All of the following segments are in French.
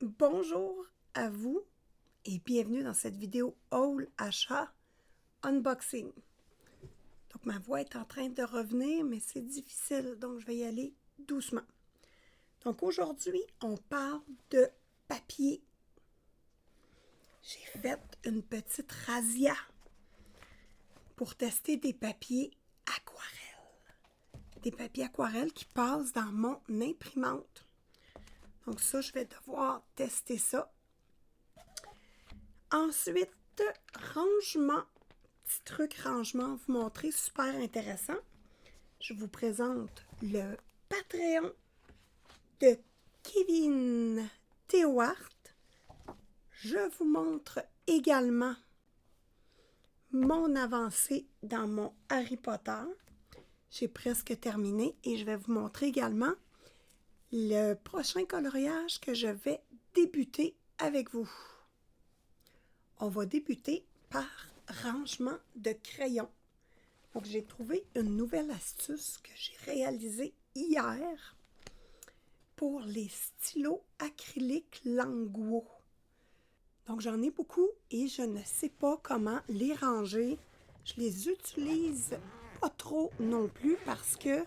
Bonjour à vous et bienvenue dans cette vidéo haul achat unboxing. Donc ma voix est en train de revenir, mais c'est difficile, donc je vais y aller doucement. Donc aujourd'hui, on parle de papier. J'ai fait une petite razzia pour tester des papiers aquarelles. Des papiers aquarelles qui passent dans mon imprimante. Donc ça, je vais devoir tester ça. Ensuite, rangement. Petit truc rangement, vous montrer, super intéressant. Je vous présente le Patreon de Kevin Théouart. Je vous montre également mon avancée dans mon Harry Potter. J'ai presque terminé et je vais vous montrer également le prochain coloriage que je vais débuter avec vous. On va débuter par rangement de crayons. Donc, j'ai trouvé une nouvelle astuce que j'ai réalisée hier pour les stylos acryliques Languo. Donc, j'en ai beaucoup et je ne sais pas comment les ranger. Je les utilise pas trop non plus parce que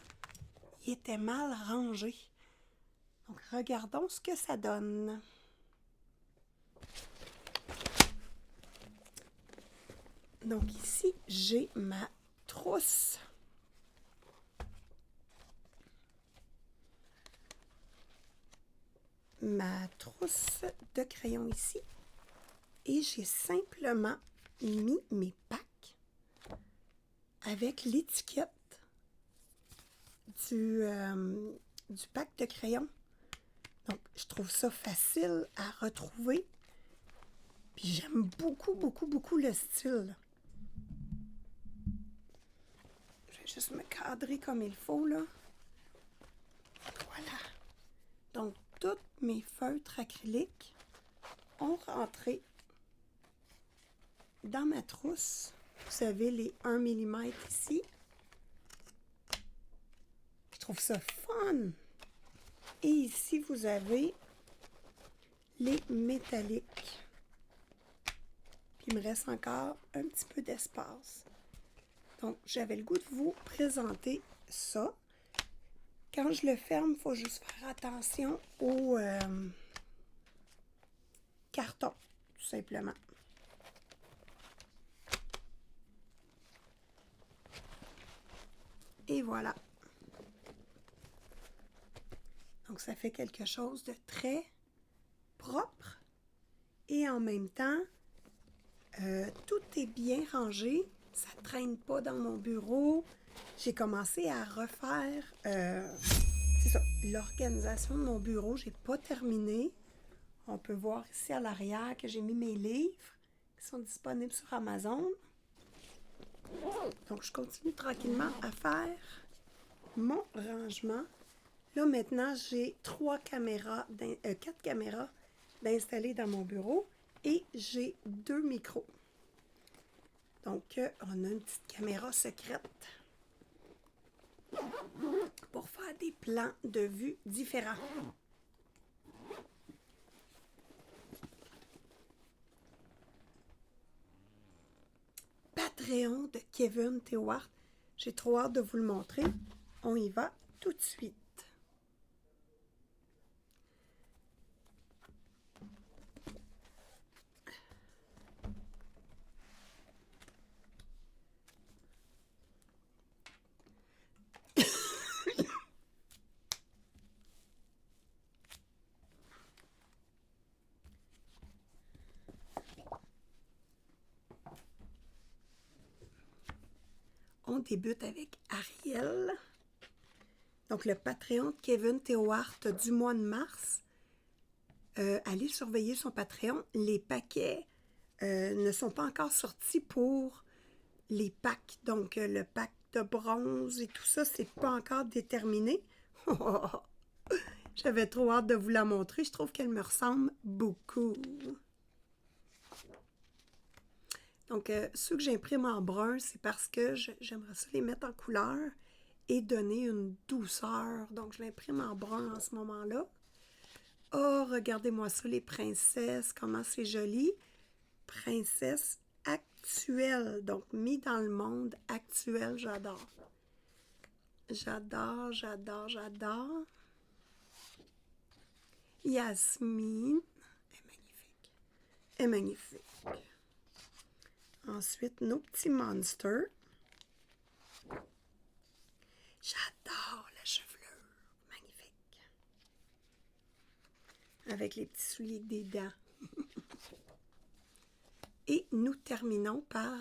ils étaient mal rangés. Donc, regardons ce que ça donne. Donc, ici, j'ai ma trousse. Ma trousse de crayons ici. Et j'ai simplement mis mes packs avec l'étiquette du pack de crayons. Donc, je trouve ça facile à retrouver. Puis j'aime beaucoup le style. Je vais juste me cadrer comme il faut, là. Voilà. Donc, tous mes feutres acryliques ont rentré dans ma trousse. Vous avez les 1 mm ici. Je trouve ça fun. Et ici, vous avez les métalliques. Puis, il me reste encore un petit peu d'espace. Donc, j'avais le goût de vous présenter ça. Quand je le ferme, il faut juste faire attention au carton, tout simplement. Et voilà. Donc, ça fait quelque chose de très propre. Et en même temps, tout est bien rangé. Ça ne traîne pas dans mon bureau. J'ai commencé à refaire, c'est ça, l'organisation de mon bureau. Je n'ai pas terminé. On peut voir ici à l'arrière que j'ai mis mes livres qui sont disponibles sur Amazon. Donc, je continue tranquillement à faire mon rangement. Là, maintenant, j'ai 4 caméras d'installer dans mon bureau et j'ai 2 micros. Donc, on a une petite caméra secrète pour faire des plans de vue différents. Patreon de Kevin Théouart. J'ai trop hâte de vous le montrer. On y va tout de suite. On débute avec Ariel. Donc, le Patreon de Kevin Théouart du mois de mars. Allez surveiller son Patreon. Les paquets ne sont pas encore sortis pour les packs. Donc, le pack de bronze et tout ça, c'est pas encore déterminé. J'avais trop hâte de vous la montrer. Je trouve qu'elle me ressemble beaucoup. Donc, ceux que j'imprime en brun, c'est parce que j'aimerais ça les mettre en couleur et donner une douceur. Donc, je l'imprime en brun en ce moment-là. Oh, regardez-moi ça, les princesses, comment c'est joli. Princesse actuelle, donc mis dans le monde actuel, j'adore. J'adore, j'adore, j'adore. Yasmine est magnifique. Est magnifique. Ensuite, nos petits monsters. J'adore la chevelure. Magnifique. Avec les petits souliers avec des dents. Et nous terminons par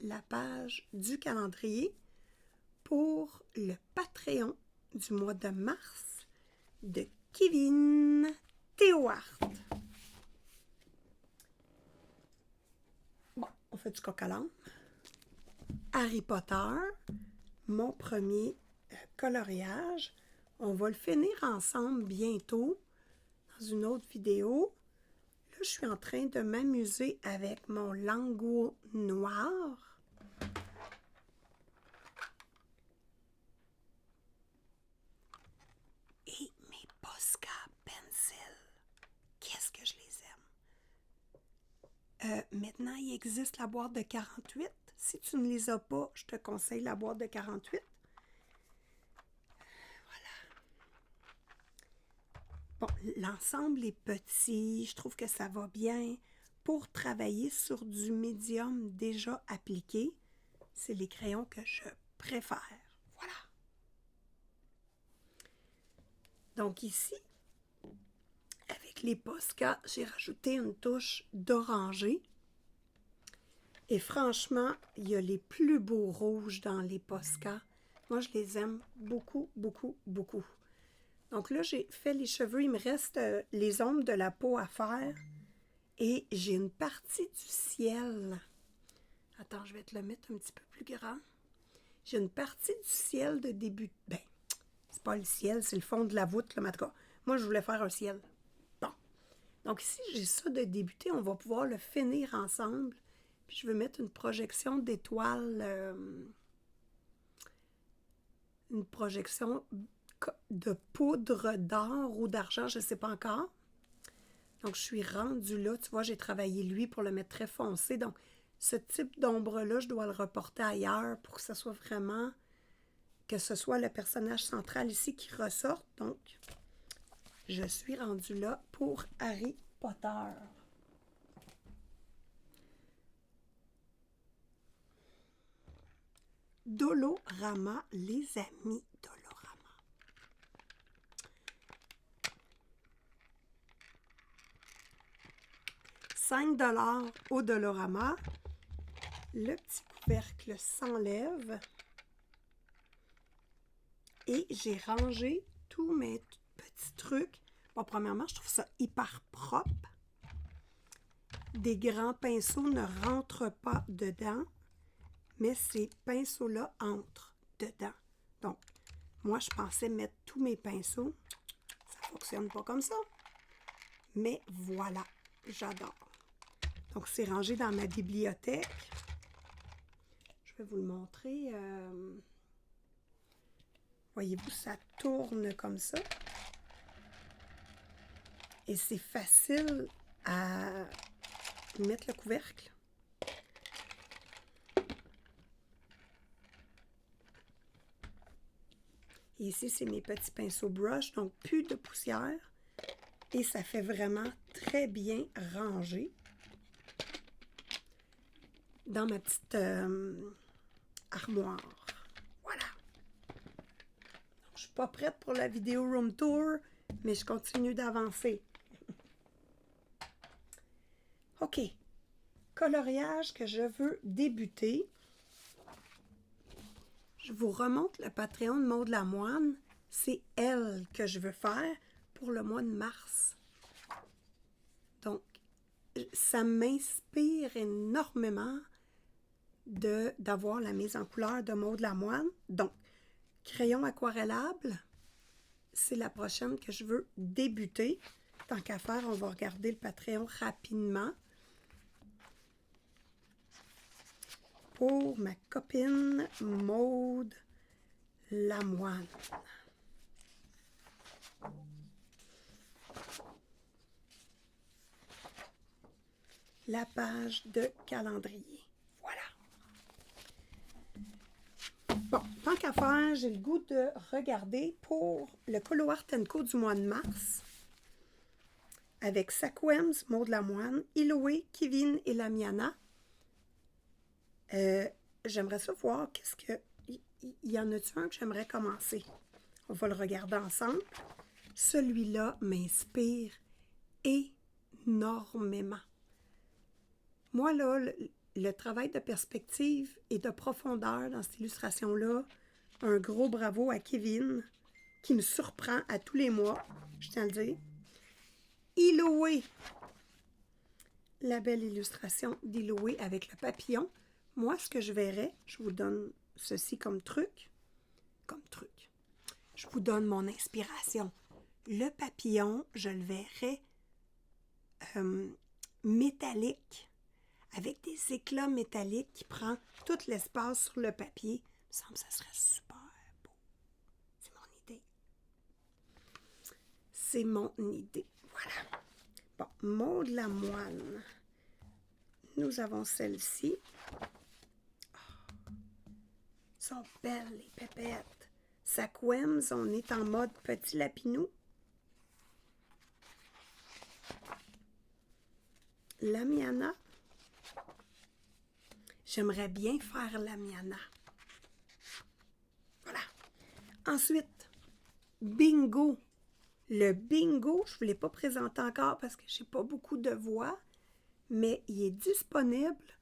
la page du calendrier pour le Patreon du mois de mars de Kevin Théohart. Bon, on fait du coq à l'âne. Harry Potter, mon premier coloriage. On va le finir ensemble bientôt dans une autre vidéo. Là, je suis en train de m'amuser avec mon lingot noir. Et mes Posca Pencil. Qu'est-ce que je les aime. Maintenant, il existe la boîte de 48. Si tu ne les as pas, je te conseille la boîte de 48. Bon, l'ensemble est petit, je trouve que ça va bien. Pour travailler sur du médium déjà appliqué, c'est les crayons que je préfère. Voilà. Donc ici, avec les Posca, j'ai rajouté une touche d'orangé. Et franchement, il y a les plus beaux rouges dans les Posca. Moi, je les aime beaucoup, beaucoup, beaucoup. Donc là, j'ai fait les cheveux. Il me reste les ombres de la peau à faire. Et j'ai une partie du ciel. Attends, je vais te le mettre un petit peu plus grand. J'ai une partie du ciel de début. Ben, c'est pas le ciel, c'est le fond de la voûte, là, en tout cas. Moi, je voulais faire un ciel. Bon. Donc ici, j'ai ça de débuter. On va pouvoir le finir ensemble. Puis je vais mettre une projection d'étoiles. Une projection de poudre d'or ou d'argent, je ne sais pas encore. Donc, je suis rendue là. Tu vois, j'ai travaillé lui pour le mettre très foncé. Donc, ce type d'ombre-là, je dois le reporter ailleurs pour que ce soit vraiment... que ce soit le personnage central ici qui ressorte. Donc, je suis rendue là pour Harry Potter. Dolorama, les amis. Dolorama. $5 au Dolorama. Le petit couvercle s'enlève. Et j'ai rangé tous mes petits trucs. Bon, premièrement, je trouve ça hyper propre. Des grands pinceaux ne rentrent pas dedans, mais ces pinceaux-là entrent dedans. Donc, moi, je pensais mettre tous mes pinceaux. Ça ne fonctionne pas comme ça. Mais voilà, j'adore. Donc, c'est rangé dans ma bibliothèque. Je vais vous le montrer. Voyez-vous, ça tourne comme ça. Et c'est facile à mettre le couvercle. Et ici, c'est mes petits pinceaux brush, donc plus de poussière. Et ça fait vraiment très bien rangé dans ma petite armoire. Voilà. Donc, je suis pas prête pour la vidéo room tour, mais je continue d'avancer. OK. Coloriage que je veux débuter. Je vous remonte le Patreon de Maud Lamoine. C'est elle que je veux faire pour le mois de mars. Donc, ça m'inspire énormément d'avoir la mise en couleur de Maud Lamoine. Donc, crayon aquarellable, c'est la prochaine que je veux débuter. Tant qu'à faire, on va regarder le Patreon rapidement. Pour ma copine Maud Lamoine. la page de calendrier. Voilà. Bon, tant qu'à faire, j'ai le goût de regarder pour le Colo Art & Co du mois de mars avec Sakwems, Maud Lamoine, Iloé, Kevin et Lamiana. J'aimerais ça voir qu'est-ce que... Il y en a-tu un que j'aimerais commencer? On va le regarder ensemble. Celui-là m'inspire énormément. Moi, là, le travail de perspective et de profondeur dans cette illustration-là, un gros bravo à Kevin, qui me surprend à tous les mois, je tiens à le dire. Iloé, la belle illustration d'Iloé avec le papillon. Moi, ce que je verrais, je vous donne ceci comme truc. Je vous donne mon inspiration. Le papillon, je le verrais métallique, avec des éclats métalliques qui prend tout l'espace sur le papier. Il me semble que ça serait super beau. C'est mon idée. C'est mon idée. Voilà. Bon, Maud Lamoine. Nous avons celle-ci. Oh, sont belles, les pépettes. Sakwems, on est en mode petit lapinou. Lamiana. J'aimerais bien faire Lamiana. Voilà. Ensuite, Bingo. Le Bingo, je ne vous l'ai pas présenté encore parce que je n'ai pas beaucoup de voix, mais il est disponible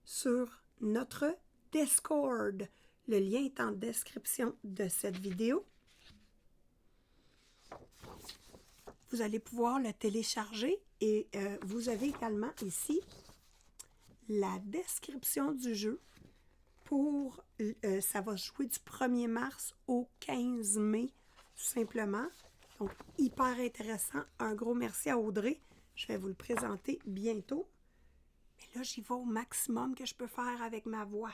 sur notre Discord. Le lien est en description de cette vidéo. Vous allez pouvoir le télécharger et vous avez également ici la description du jeu pour, ça va jouer du 1er mars au 15 mai, tout simplement. Donc, hyper intéressant. Un gros merci à Audrey. Je vais vous le présenter bientôt. Mais là, j'y vais au maximum que je peux faire avec ma voix.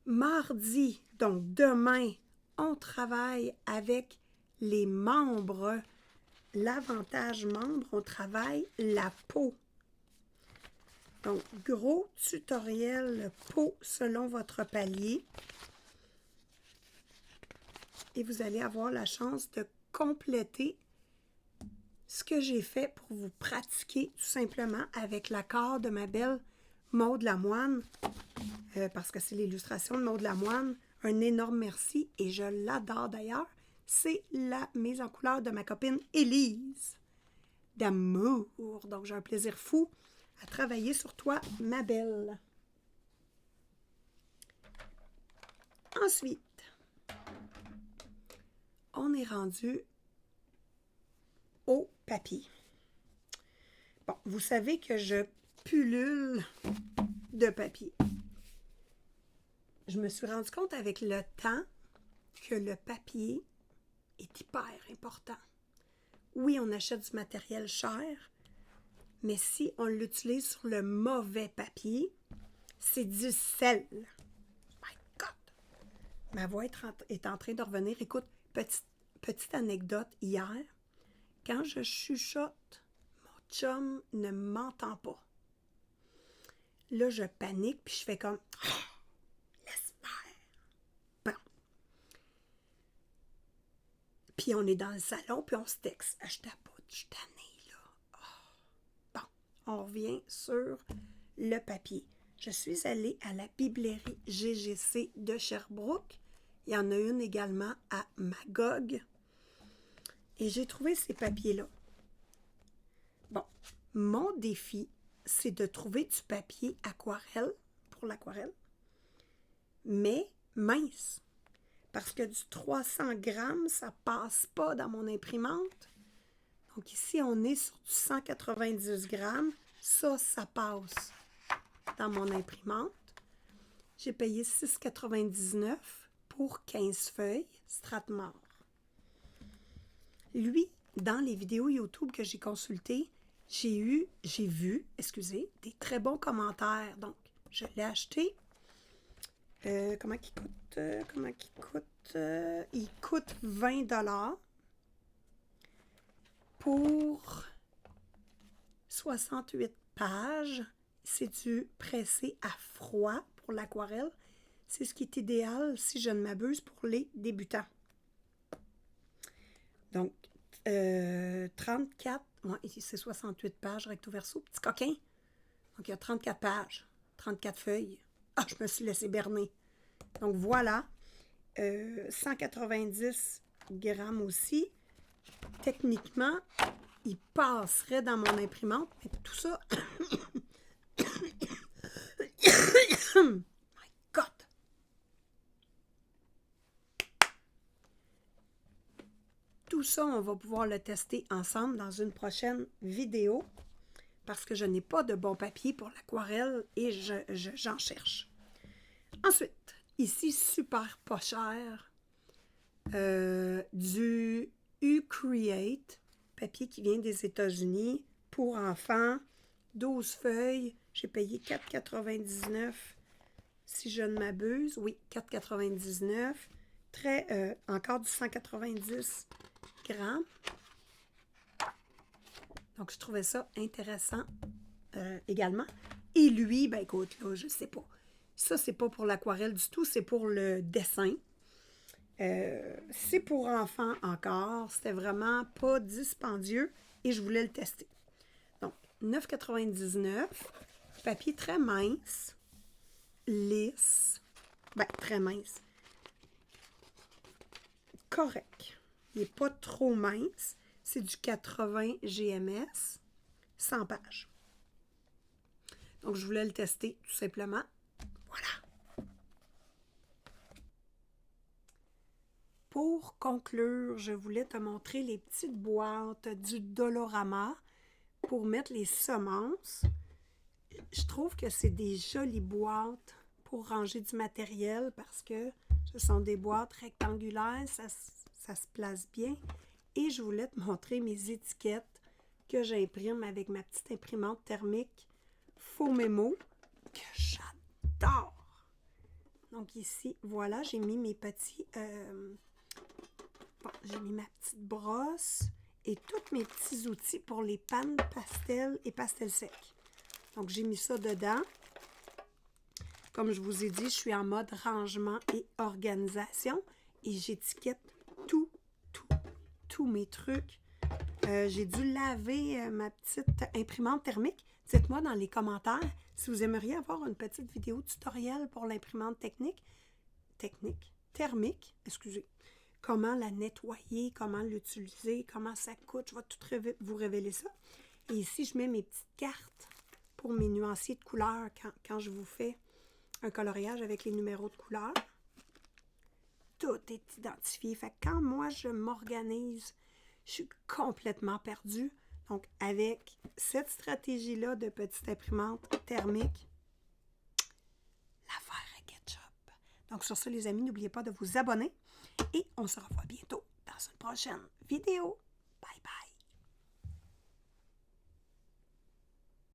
Mardi, donc demain, on travaille avec les membres. L'avantage membre, on travaille la peau. Donc, gros tutoriel peau selon votre palier. Et vous allez avoir la chance de compléter ce que j'ai fait pour vous pratiquer tout simplement avec l'accord de ma belle Maud Lamoine. Parce que c'est l'illustration de Maud Lamoine. Un énorme merci et je l'adore d'ailleurs. C'est la mise en couleur de ma copine Élise d'amour. Donc, j'ai un plaisir fou à travailler sur toi, ma belle. Ensuite, on est rendu au papier. Bon, vous savez que je pullule de papier. Je me suis rendu compte avec le temps que le papier est hyper important. Oui, on achète du matériel cher, mais si on l'utilise sur le mauvais papier, c'est du sel. My God! Ma voix est en train de revenir. Écoute, petite anecdote hier, quand je chuchote, mon chum ne m'entend pas. Là, je panique, puis je fais comme « Laisse faire! » Bon. Puis on est dans le salon, puis on se texte. « Je tapote, je suis tannée, là. Oh. » Bon, on revient sur le papier. Je suis allée à la bibliothèque GGC de Sherbrooke. Il y en a une également à Magog. Et j'ai trouvé ces papiers-là. Bon, mon défi, c'est de trouver du papier aquarelle, pour l'aquarelle, mais mince. Parce que du 300 grammes, ça passe pas dans mon imprimante. Donc ici, on est sur du 190 grammes. Ça passe dans mon imprimante. J'ai payé 6,99 pour 15 feuilles Strathmore. Lui, dans les vidéos YouTube que j'ai consultées, j'ai vu, des très bons commentaires. Donc, je l'ai acheté. Comment il coûte? Il coûte 20 $ pour 68 pages. C'est du pressé à froid pour l'aquarelle. C'est ce qui est idéal, si je ne m'abuse, pour les débutants. Donc, 34, ouais, c'est 68 pages recto verso, petit coquin. Donc, il y a 34 pages, 34 feuilles. Ah, je me suis laissé berner. Donc, voilà. 190 grammes aussi. Techniquement, il passerait dans mon imprimante, mais tout ça... My God! Tout ça, on va pouvoir le tester ensemble dans une prochaine vidéo parce que je n'ai pas de bon papier pour l'aquarelle et j'en cherche. Ensuite, ici, super pas cher, du U-Create, papier qui vient des États-Unis pour enfants, 12 feuilles. J'ai payé 4,99 si je ne m'abuse. Oui, 4,99. Encore du 190 grammes. Donc, je trouvais ça intéressant également. Et lui, ben écoute, là, je sais pas. Ça, c'est pas pour l'aquarelle du tout, c'est pour le dessin. C'est pour enfants encore. C'était vraiment pas dispendieux et je voulais le tester. Donc, 9,99. Papier très mince. Lisse. Ben, très mince. Correct. Il n'est pas trop mince. C'est du 80 GMS. 100 pages. Donc, je voulais le tester tout simplement. Voilà. Pour conclure, je voulais te montrer les petites boîtes du Dolorama pour mettre les semences. Je trouve que c'est des jolies boîtes pour ranger du matériel parce que ce sont des boîtes rectangulaires, ça se place bien. Et je voulais te montrer mes étiquettes que j'imprime avec ma petite imprimante thermique Faux Mémo que j'adore. Donc ici, voilà, j'ai mis mes petits... j'ai mis ma petite brosse et tous mes petits outils pour les pannes pastel et pastel sec. Donc, j'ai mis ça dedans. Comme je vous ai dit, je suis en mode rangement et organisation et j'étiquette tous mes trucs. J'ai dû laver ma petite imprimante thermique. Dites-moi dans les commentaires si vous aimeriez avoir une petite vidéo tutoriel pour l'imprimante thermique, excusez. Comment la nettoyer, comment l'utiliser, comment ça coûte. Je vais tout vous révéler ça. Et ici, je mets mes petites cartes pour mes nuanciers de couleurs quand je vous fais un coloriage avec les numéros de couleurs. Tout est identifié. Fait que quand moi, je m'organise, je suis complètement perdue. Donc, avec cette stratégie-là de petite imprimante thermique, l'affaire est ketchup. Donc, sur ça, les amis, n'oubliez pas de vous abonner et on se revoit bientôt dans une prochaine vidéo.